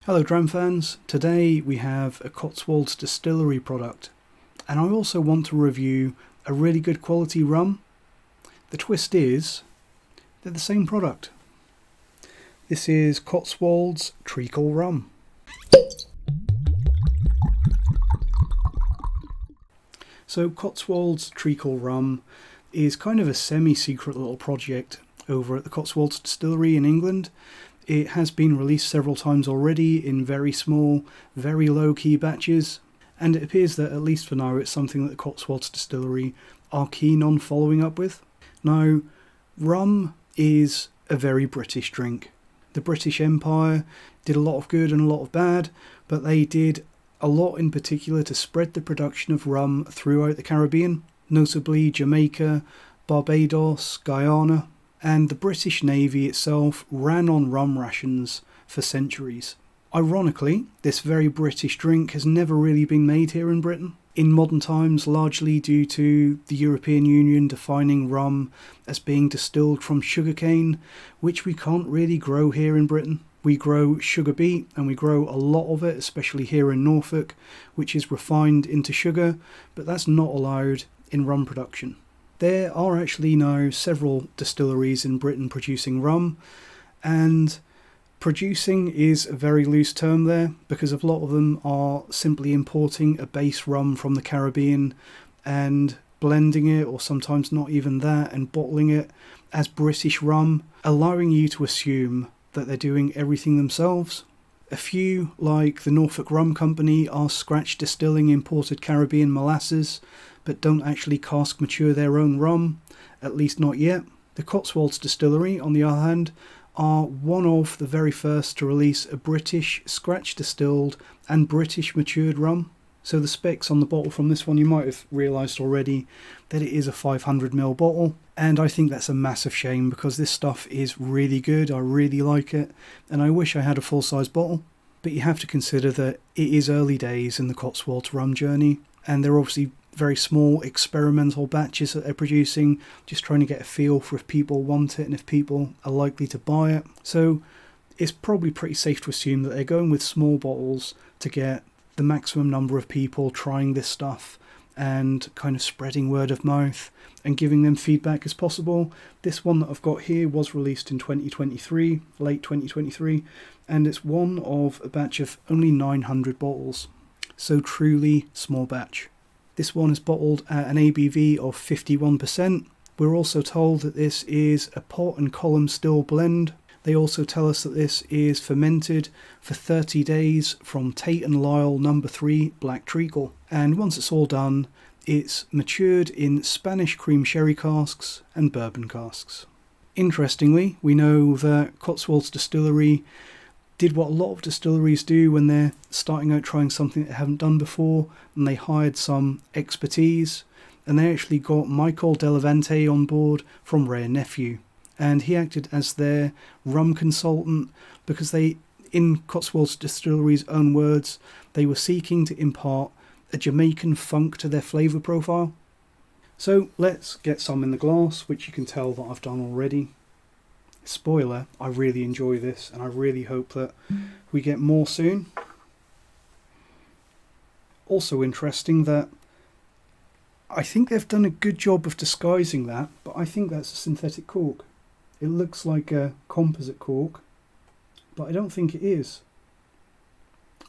Hello Dram fans, today we have a Cotswolds Distillery product, and I also want to review a really good quality rum. The twist is, they're the same product. This is Cotswolds Treacle Rum. So Cotswolds Treacle Rum is kind of a semi-secret little project over at the Cotswolds Distillery in England. It has been released several times already in very small, very low-key batches, and it appears that, at least for now, it's something that the Cotswolds Distillery are keen on following up with. Now, rum is a very British drink. The British Empire did a lot of good and a lot of bad, but they did a lot in particular to spread the production of rum throughout the Caribbean, notably Jamaica, Barbados, Guyana. And the British Navy itself ran on rum rations for centuries. Ironically, this very British drink has never really been made here in Britain. In modern times, largely due to the European Union defining rum as being distilled from sugarcane, which we can't really grow here in Britain. We grow sugar beet, and we grow a lot of it, especially here in Norfolk, which is refined into sugar, but that's not allowed in rum production. There are actually now several distilleries in Britain producing rum, and producing is a very loose term there because a lot of them are simply importing a base rum from the Caribbean and blending it, or sometimes not even that, and bottling it as British rum, allowing you to assume that they're doing everything themselves. A few, like the Norfolk Rum Company, are scratch distilling imported Caribbean molasses, but don't actually cask mature their own rum, at least not yet. The Cotswolds Distillery, on the other hand, are one of the very first to release a British scratch distilled and British matured rum. So the specs on the bottle from this one, you might have realised already that it is a 500ml bottle, and I think that's a massive shame because this stuff is really good. I really like it, and I wish I had a full-size bottle. But you have to consider that it is early days in the Cotswolds rum journey, and they're obviously very small experimental batches that they're producing, just trying to get a feel for if people want it and if people are likely to buy it. So it's probably pretty safe to assume that they're going with small bottles to get the maximum number of people trying this stuff and kind of spreading word of mouth and giving them feedback as possible. This one that I've got here was released in 2023, late 2023, and it's one of a batch of only 900 bottles. So truly small batch. This one is bottled at an ABV of 51%. We're also told that this is a pot and column still blend. They also tell us that this is fermented for 30 days from Tate and Lyle No. 3 Black Treacle. And once it's all done, it's matured in Spanish cream sherry casks and bourbon casks. Interestingly, we know that Cotswolds Distillery did what a lot of distilleries do when they're starting out trying something they haven't done before, and they hired some expertise, and they actually got Michael Delevante on board from Wray and Nephew, and he acted as their rum consultant because they, in Cotswolds Distillery's own words, they were seeking to impart a Jamaican funk to their flavour profile. So let's get some in the glass, which you can tell that I've done already. Spoiler, I really enjoy this, and I really hope that we get more soon. Also interesting that I think they've done a good job of disguising that, but I think that's a synthetic cork. It looks like a composite cork, but I don't think it is.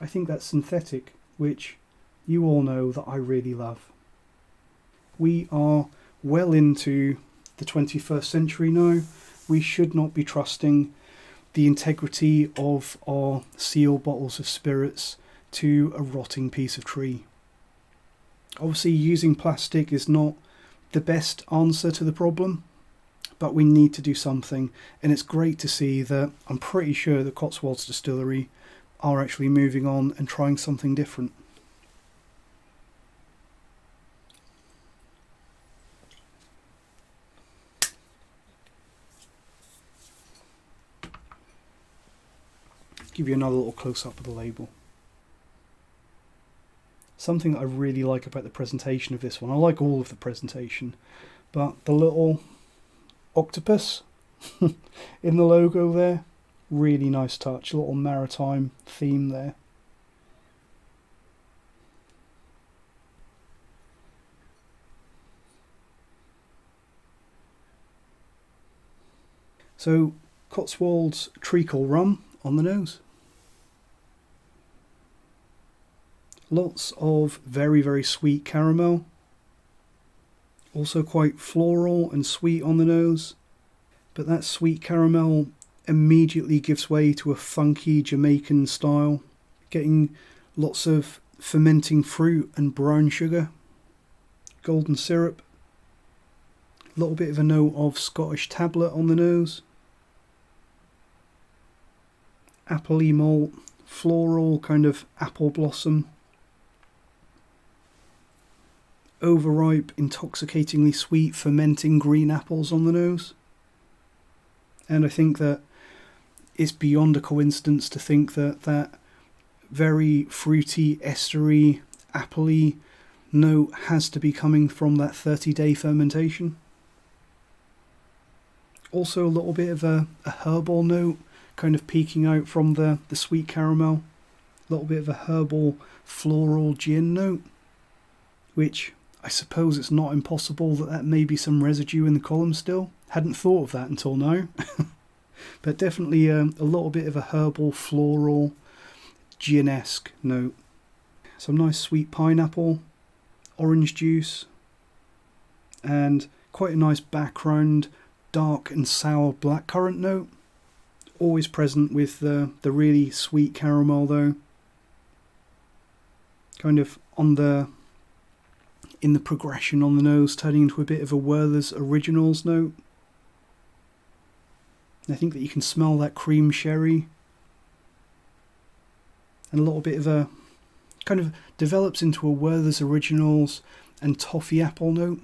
I think that's synthetic, which you all know that I really love. We are well into the 21st century now. We should not be trusting the integrity of our sealed bottles of spirits to a rotting piece of tree. Obviously, using plastic is not the best answer to the problem, but we need to do something, and it's great to see that I'm pretty sure the Cotswolds Distillery are actually moving on and trying something different. Give you another little close-up of the label. Something that I really like about the presentation of this one, I like all of the presentation, but the little octopus in the logo there, Really nice touch, a little maritime theme there. So, Cotswolds Treacle Rum on the nose. Lots of very, very sweet caramel. Also quite floral and sweet on the nose. But that sweet caramel immediately gives way to a funky Jamaican style. Getting lots of fermenting fruit and brown sugar. Golden syrup. A little bit of a note of Scottish tablet on the nose. Appley malt, floral, kind of apple blossom. Overripe, intoxicatingly sweet, fermenting green apples on the nose. And I think that it's beyond a coincidence to think that that very fruity, estery, appley note has to be coming from that 30-day fermentation. Also a little bit of a herbal note, kind of peeking out from the sweet caramel. A little bit of a herbal, floral gin note, which I suppose it's not impossible that may be some residue in the column still. Hadn't thought of that until now. But definitely a little bit of a herbal, floral, gin-esque note. Some nice sweet pineapple, orange juice, and quite a nice background, dark and sour blackcurrant note. Always present with the really sweet caramel though. Kind of in the progression on the nose, turning into a bit of a Werther's Originals note. And I think that you can smell that cream sherry. And a little bit of a, kind of develops into a Werther's Originals and toffee apple note.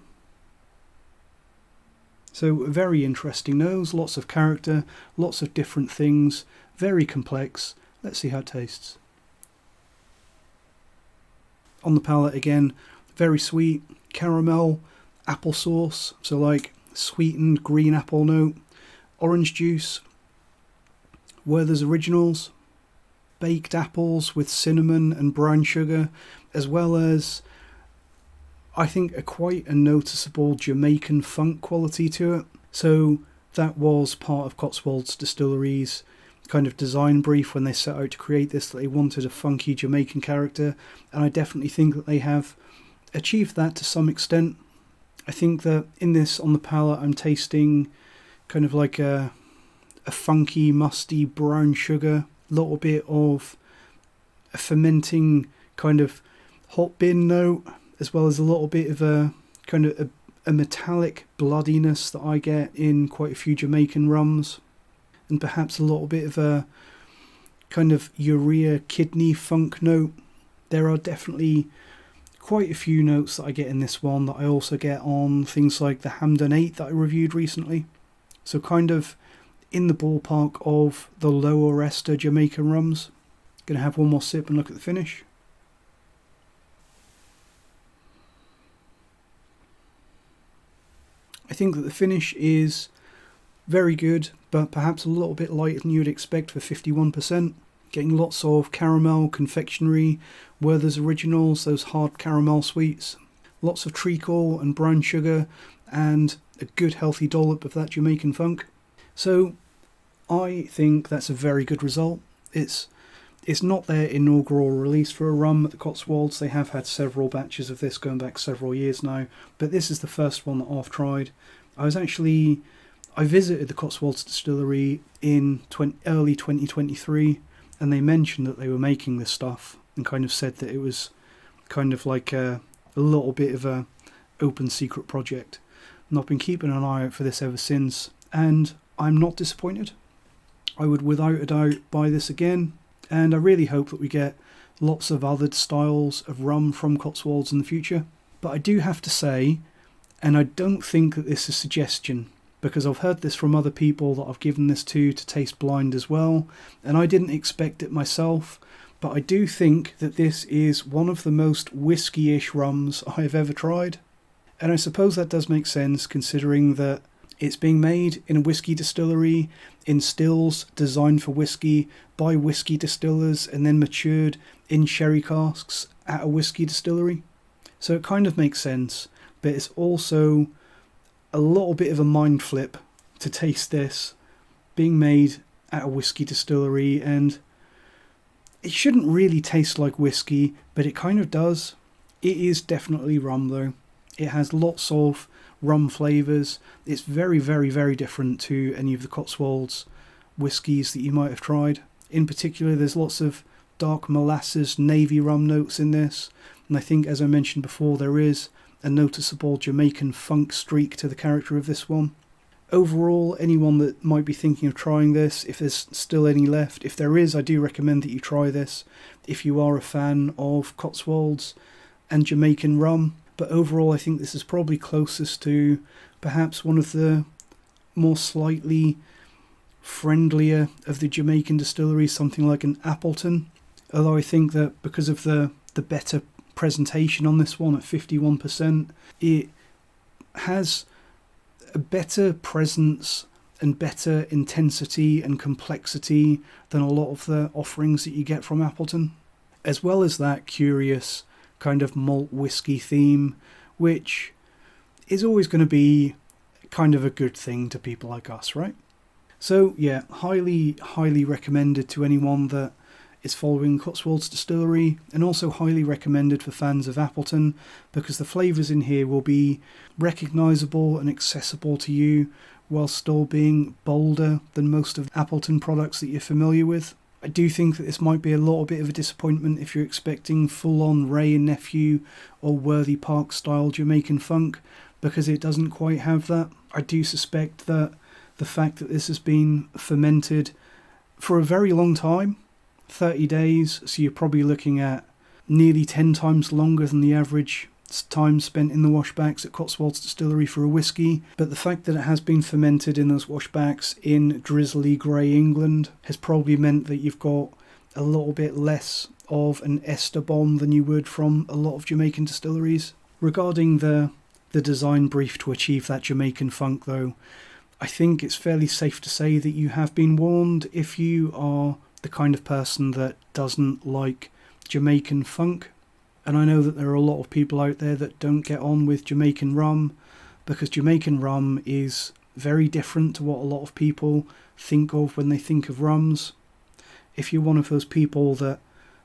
So a very interesting nose, lots of character, lots of different things, very complex. Let's see how it tastes. On the palate again, very sweet, caramel, applesauce, so like sweetened green apple note, orange juice, Werther's Originals, baked apples with cinnamon and brown sugar, as well as I think quite a noticeable Jamaican funk quality to it. So that was part of Cotswolds Distillery's kind of design brief when they set out to create this, that they wanted a funky Jamaican character, and I definitely think that they have achieved that to some extent. I think that in this, on the palate, I'm tasting kind of like a funky, musty brown sugar, a little bit of a fermenting kind of hot bin note, as well as a little bit of a kind of a metallic bloodiness that I get in quite a few Jamaican rums, and perhaps a little bit of a kind of urea kidney funk note. There are definitely quite a few notes that I get in this one that I also get on things like the Hamden 8 that I reviewed recently. So kind of in the ballpark of the lower ester Jamaican rums. Gonna have one more sip and look at the finish. I think that the finish is very good, but perhaps a little bit lighter than you'd expect for 51%. Getting lots of caramel, confectionery, Werther's Originals, those hard caramel sweets. Lots of treacle and brown sugar, and a good healthy dollop of that Jamaican funk. So I think that's a very good result. It's not their inaugural release for a rum at the Cotswolds. They have had several batches of this going back several years now, but this is the first one that I've tried. I visited the Cotswolds Distillery in early 2023, and they mentioned that they were making this stuff and kind of said that it was kind of like a little bit of a open secret project. And I've been keeping an eye out for this ever since, and I'm not disappointed. I would without a doubt buy this again. And I really hope that we get lots of other styles of rum from Cotswolds in the future. But I do have to say, and I don't think that this is suggestion, because I've heard this from other people that I've given this to taste blind as well, and I didn't expect it myself, but I do think that this is one of the most whiskey-ish rums I've ever tried. And I suppose that does make sense, considering that It's being made in a whisky distillery, in stills designed for whisky, by whisky distillers, and then matured in sherry casks at a whisky distillery. So it kind of makes sense, but it's also a little bit of a mind flip to taste this being made at a whisky distillery, and it shouldn't really taste like whisky, but it kind of does. It is definitely rum though. It has lots of rum flavours. It's very, very, very different to any of the Cotswolds whiskies that you might have tried. In particular, there's lots of dark molasses, navy rum notes in this, and I think, as I mentioned before, there is a noticeable Jamaican funk streak to the character of this one. Overall, anyone that might be thinking of trying this, if there's still any left, if there is, I do recommend that you try this if you are a fan of Cotswolds and Jamaican rum. But overall, I think this is probably closest to perhaps one of the more slightly friendlier of the Jamaican distilleries, something like an Appleton. Although I think that because of the better presentation on this one at 51%, it has a better presence and better intensity and complexity than a lot of the offerings that you get from Appleton. As well as that curious kind of malt whiskey theme, which is always going to be kind of a good thing to people like us, right? So yeah, highly, highly recommended to anyone that is following Cotswolds Distillery, and also highly recommended for fans of Appleton, because the flavours in here will be recognisable and accessible to you while still being bolder than most of Appleton products that you're familiar with. I do think that this might be a little bit of a disappointment if you're expecting full-on Wray and Nephew or Worthy Park style Jamaican funk, because it doesn't quite have that. I do suspect that the fact that this has been fermented for a very long time, 30 days, so you're probably looking at nearly 10 times longer than the average time spent in the washbacks at Cotswolds Distillery for a whisky, but the fact that it has been fermented in those washbacks in drizzly grey England has probably meant that you've got a little bit less of an ester bomb than you would from a lot of Jamaican distilleries. Regarding the design brief to achieve that Jamaican funk though, I think it's fairly safe to say that you have been warned if you are the kind of person that doesn't like Jamaican funk. And I know that there are a lot of people out there that don't get on with Jamaican rum, because Jamaican rum is very different to what a lot of people think of when they think of rums. If you're one of those people that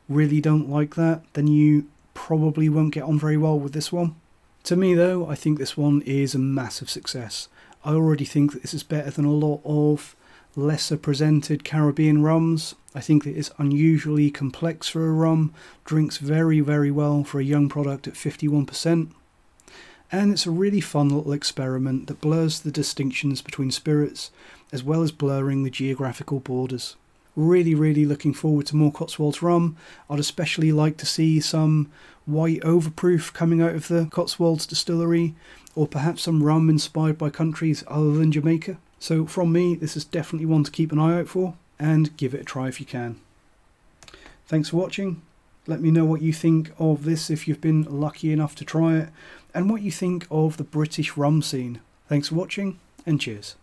really don't like that, then you probably won't get on very well with this one. To me though, I think this one is a massive success. I already think that this is better than a lot of lesser presented Caribbean rums. I think that it's unusually complex for a rum, drinks very, very well for a young product at 51%, and it's a really fun little experiment that blurs the distinctions between spirits as well as blurring the geographical borders. Really, really looking forward to more Cotswolds rum. I'd especially like to see some white overproof coming out of the Cotswolds Distillery, or perhaps some rum inspired by countries other than Jamaica. So from me, this is definitely one to keep an eye out for, and give it a try if you can. Thanks for watching. Let me know what you think of this if you've been lucky enough to try it, and what you think of the British rum scene. Thanks for watching, and cheers.